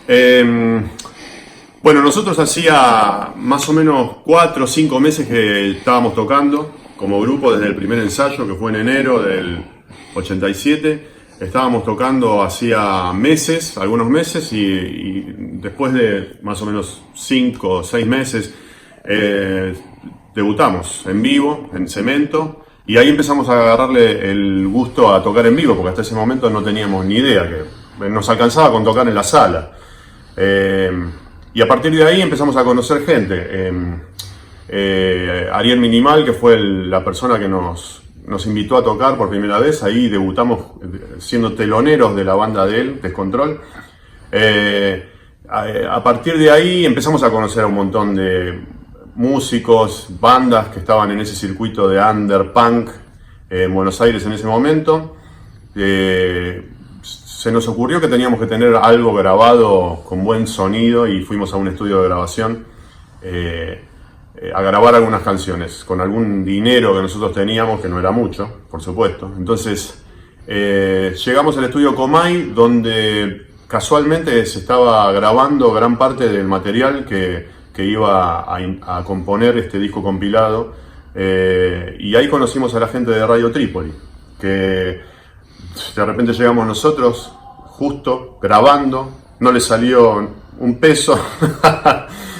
Bueno, nosotros hacía más o menos 4 o 5 meses que estábamos tocando como grupo desde el primer ensayo, que fue en enero del 87. Estábamos tocando hacía meses, algunos meses, y después de más o menos 5 o 6 meses debutamos en vivo, en Cemento, y ahí empezamos a agarrarle el gusto a tocar en vivo, porque hasta ese momento no teníamos ni idea, que nos alcanzaba con tocar en la sala. Y a partir de ahí empezamos a conocer gente. Ariel Minimal, que fue la persona que nos invitó a tocar por primera vez, ahí debutamos siendo teloneros de la banda de él, Descontrol. A partir de ahí empezamos a conocer a un montón de músicos, bandas que estaban en ese circuito de under punk en Buenos Aires en ese momento. Se nos ocurrió que teníamos que tener algo grabado con buen sonido y fuimos a un estudio de grabación a grabar algunas canciones con algún dinero que nosotros teníamos, que no era mucho, por supuesto. Entonces llegamos al estudio Comay, donde casualmente se estaba grabando gran parte del material que iba a componer este disco compilado, y ahí conocimos a la gente de Radio Trípoli, que de repente llegamos nosotros justo grabando, no le salió un peso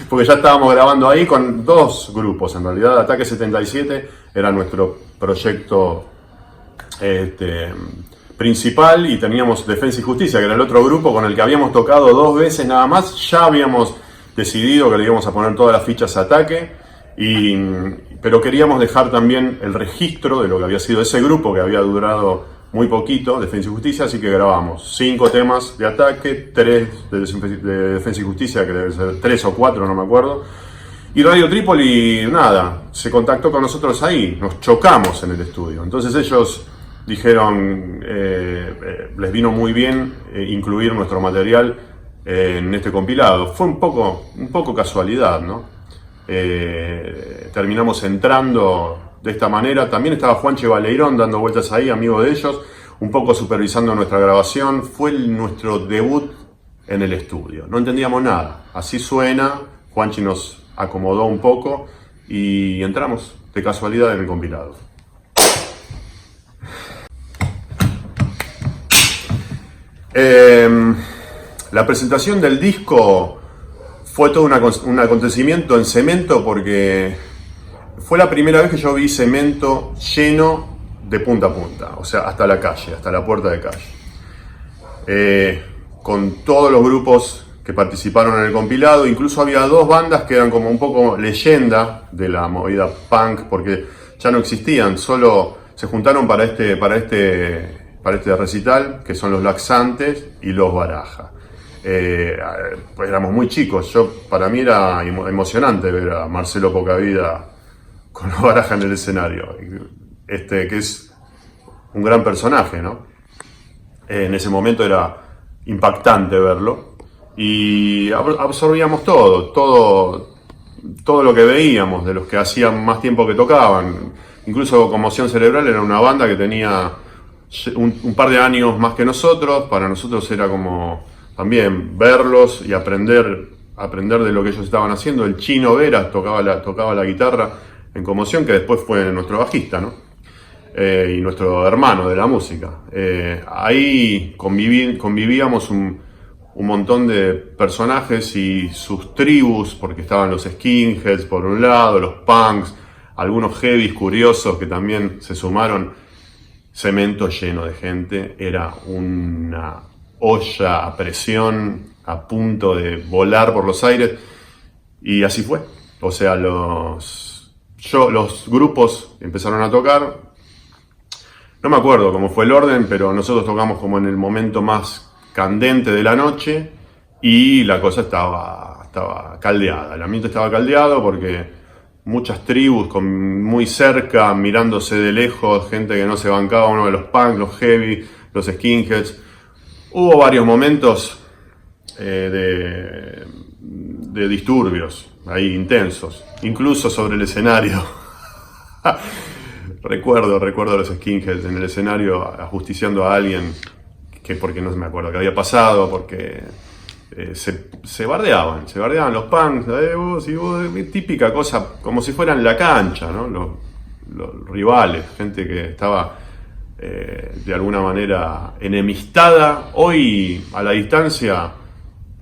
porque ya estábamos grabando ahí con 2 grupos. En realidad Ataque 77 era nuestro proyecto principal, y teníamos Defensa y Justicia, que era el otro grupo con el que habíamos tocado 2 veces nada más. Ya habíamos decidido que le íbamos a poner todas las fichas a Ataque, pero queríamos dejar también el registro de lo que había sido ese grupo, que había durado muy poquito, Defensa y Justicia, así que grabamos 5 temas de Ataque, 3 de Defensa y Justicia, que debe ser 3 o 4, no me acuerdo. Y Radio Trípoli, nada, se contactó con nosotros ahí, nos chocamos en el estudio. Entonces ellos dijeron, les vino muy bien incluir nuestro material en este compilado. Fue un poco casualidad, ¿no? Terminamos entrando de esta manera. También estaba Juanche Baleirón dando vueltas ahí, amigo de ellos, un poco supervisando nuestra grabación. Fue nuestro debut en el estudio. No entendíamos nada. Así suena. Juanchi nos acomodó un poco y entramos de casualidad en el compilado. La presentación del disco fue todo un acontecimiento en Cemento, porque fue la primera vez que yo vi Cemento lleno de punta a punta, o sea, hasta la calle, hasta la puerta de calle. Con todos los grupos que participaron en el compilado, incluso había 2 bandas que eran como un poco leyenda de la movida punk, porque ya no existían, solo se juntaron para este recital, que son los Laxantes y los Baraja. Pues éramos muy chicos. Para mí era emocionante ver a Marcelo Pocavida con los Baraja en el escenario, que es un gran personaje, ¿no? En ese momento era impactante verlo, y absorbíamos todo lo que veíamos de los que hacían más tiempo que tocaban. Incluso Conmoción Cerebral era una banda que tenía un par de años más que nosotros. Para nosotros era como también verlos y aprender de lo que ellos estaban haciendo. El Chino Veras tocaba la guitarra en Conmoción, que después fue nuestro bajista, ¿no? Y nuestro hermano de la música. Ahí convivíamos un montón de personajes y sus tribus, porque estaban los skinheads por un lado, los punks, algunos heavies curiosos que también se sumaron. Cemento lleno de gente, era una olla a presión, a punto de volar por los aires, y así fue. O sea, los grupos empezaron a tocar. No me acuerdo cómo fue el orden, pero nosotros tocamos como en el momento más candente de la noche, y la cosa estaba caldeada. El ambiente estaba caldeado porque muchas tribus muy cerca, mirándose de lejos, gente que no se bancaba, uno de los punk, los heavy, los skinheads. Hubo varios momentos de disturbios ahí intensos, incluso sobre el escenario. Recuerdo a los skinheads en el escenario ajusticiando a alguien, que porque no me acuerdo qué había pasado, porque se bardeaban los punks, típica cosa, como si fueran la cancha, ¿no? Los rivales, gente que estaba de alguna manera enemistada, hoy a la distancia,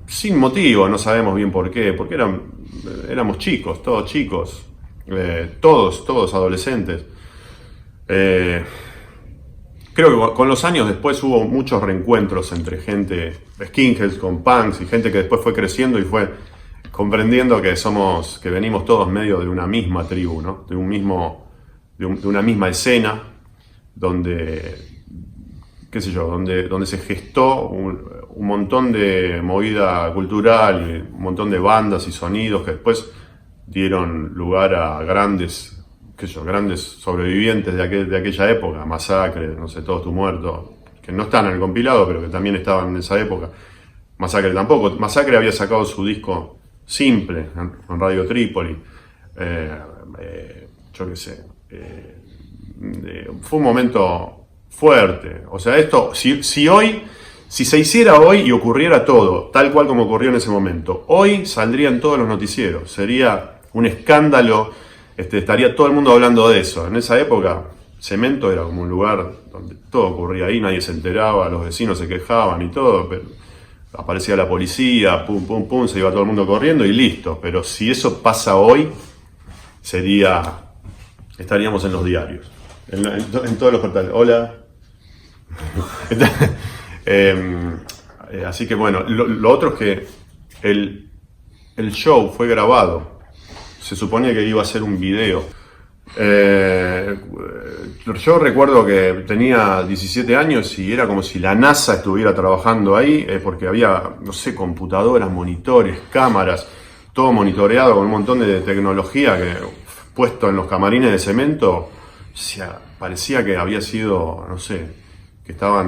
sin motivo, no sabemos bien por qué, porque éramos chicos, todos chicos, todos adolescentes. Creo que con los años después hubo muchos reencuentros entre gente, skinheads con punks y gente que después fue creciendo y fue comprendiendo que venimos todos medio de una misma tribu, ¿no? De una misma escena donde, qué sé yo, donde se gestó un montón de movida cultural y un montón de bandas y sonidos que después dieron lugar a grandes sobrevivientes de aquella época, Masacre, no sé, Todos tus muertos, que no están en el compilado, pero que también estaban en esa época. Masacre tampoco. Masacre había sacado su disco Simple en Radio Trípoli. Yo qué sé. Fue un momento fuerte. O sea, esto, si se hiciera hoy y ocurriera todo, tal cual como ocurrió en ese momento, hoy saldrían todos los noticieros. Sería un escándalo. Estaría todo el mundo hablando de eso. En esa época, Cemento era como un lugar donde todo ocurría ahí, nadie se enteraba, los vecinos se quejaban y todo, pero aparecía la policía, pum, pum, pum, se iba todo el mundo corriendo y listo. Pero si eso pasa hoy, estaríamos en los diarios, en todos los portales. Hola. Así que bueno, lo otro es que el show fue grabado. Se suponía que iba a ser un video. Yo recuerdo que tenía 17 años y era como si la NASA estuviera trabajando ahí, porque había, no sé, computadoras, monitores, cámaras, todo monitoreado con un montón de tecnología que, puesto en los camarines de Cemento, o sea, parecía que había sido, no sé, que estaba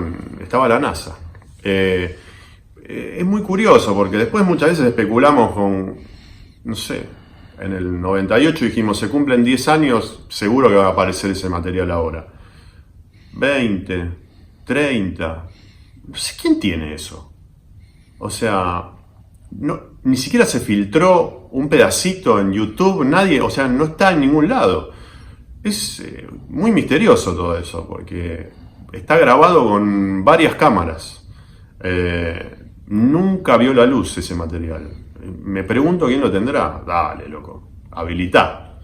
la NASA. Es muy curioso porque después muchas veces especulamos con, no sé, en el 98 dijimos, se cumplen 10 años, seguro que va a aparecer ese material ahora. 20, 30, no sé quién tiene eso. O sea, ni siquiera se filtró un pedacito en YouTube, nadie, o sea, no está en ningún lado. Es muy misterioso todo eso, porque está grabado con varias cámaras. Nunca vio la luz ese material. Me pregunto quién lo tendrá. Dale, loco. Habilitá,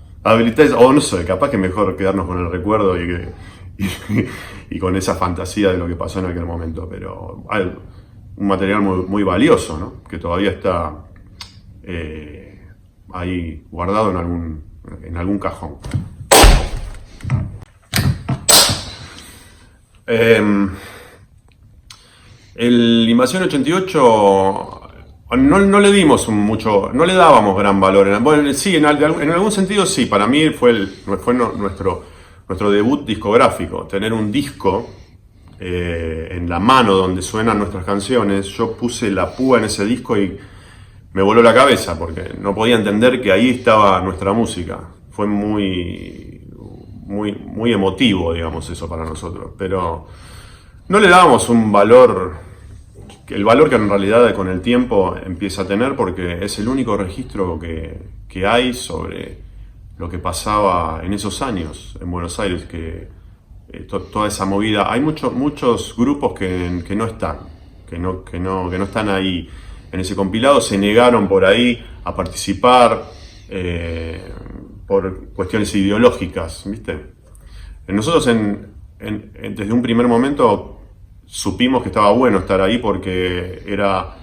o no sé, capaz que mejor quedarnos con el recuerdo y con esa fantasía de lo que pasó en aquel momento. Pero hay un material muy, muy valioso, ¿no? Que todavía está ahí guardado en algún cajón. El Invasión 88 no le dimos no le dábamos gran valor. Bueno, sí, en algún sentido sí, para mí fue nuestro debut discográfico. Tener un disco en la mano donde suenan nuestras canciones. Yo puse la púa en ese disco y me voló la cabeza porque no podía entender que ahí estaba nuestra música. Fue muy, muy, muy emotivo, digamos, eso para nosotros. Pero no le dábamos un valor, el valor que en realidad con el tiempo empieza a tener, porque es el único registro que hay sobre lo que pasaba en esos años en Buenos Aires, que toda esa movida. Hay muchos grupos que no están, que no están ahí en ese compilado, se negaron por ahí a participar por cuestiones ideológicas, ¿viste? Nosotros desde un primer momento supimos que estaba bueno estar ahí porque era,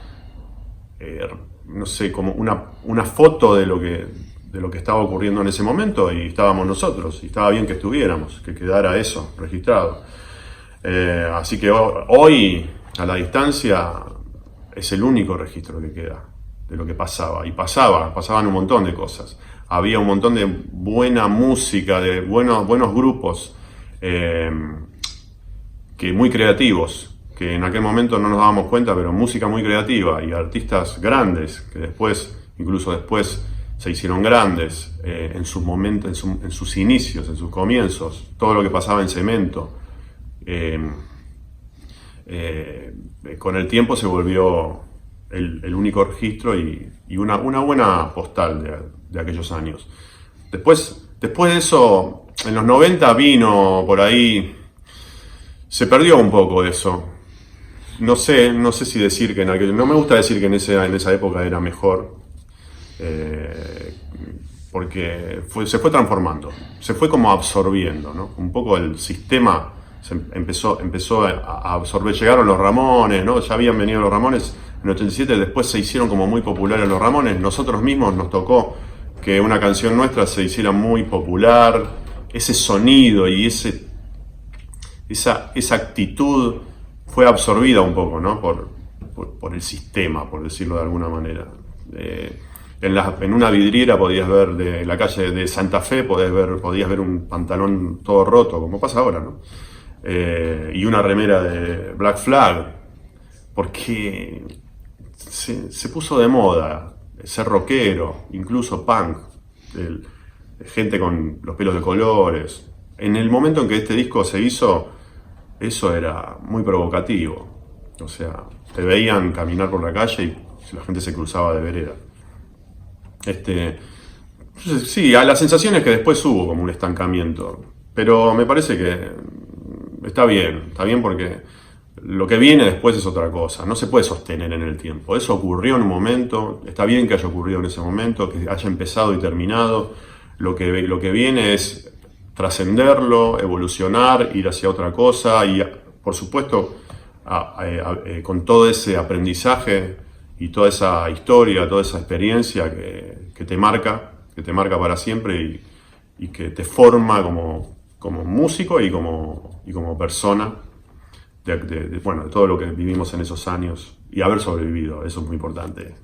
no sé, como una foto de lo que estaba ocurriendo en ese momento, y estábamos nosotros, y estaba bien que estuviéramos, que quedara eso registrado. Así que hoy, a la distancia, es el único registro que queda de lo que pasaba. Y pasaban un montón de cosas. Había un montón de buena música, de buenos grupos, que muy creativos, que en aquel momento no nos dábamos cuenta, pero música muy creativa y artistas grandes que incluso después se hicieron grandes en sus momentos, en sus inicios, en sus comienzos. Todo lo que pasaba en Cemento con el tiempo se volvió el único registro y una buena postal de aquellos años. Después de eso, en los 90 vino por ahí, se perdió un poco eso. No sé si decir que no me gusta decir que en esa época era mejor, porque se fue transformando, se fue como absorbiendo, ¿no? Un poco el sistema empezó a absorber. Llegaron los Ramones, ¿no? Ya habían venido los Ramones en el 87, después se hicieron como muy populares los Ramones. Nosotros mismos nos tocó que una canción nuestra se hiciera muy popular, ese sonido y esa actitud fue absorbida un poco, ¿no? por el sistema, por decirlo de alguna manera. En una vidriera podías ver, de la calle de Santa Fe, podías ver un pantalón todo roto, como pasa ahora, ¿no? Y una remera de Black Flag, porque se puso de moda ser rockero, incluso punk, gente con los pelos de colores. En el momento en que este disco se hizo, eso era muy provocativo. O sea, te veían caminar por la calle y la gente se cruzaba de vereda. Sí, a las sensaciones que después hubo como un estancamiento, pero me parece que está bien porque lo que viene después es otra cosa, no se puede sostener en el tiempo. Eso ocurrió en un momento, está bien que haya ocurrido en ese momento, que haya empezado y terminado. Lo que viene es trascenderlo, evolucionar, ir hacia otra cosa y, por supuesto, con todo ese aprendizaje y toda esa historia, toda esa experiencia que te marca para siempre y que te forma como músico y como persona de todo lo que vivimos en esos años y haber sobrevivido, eso es muy importante.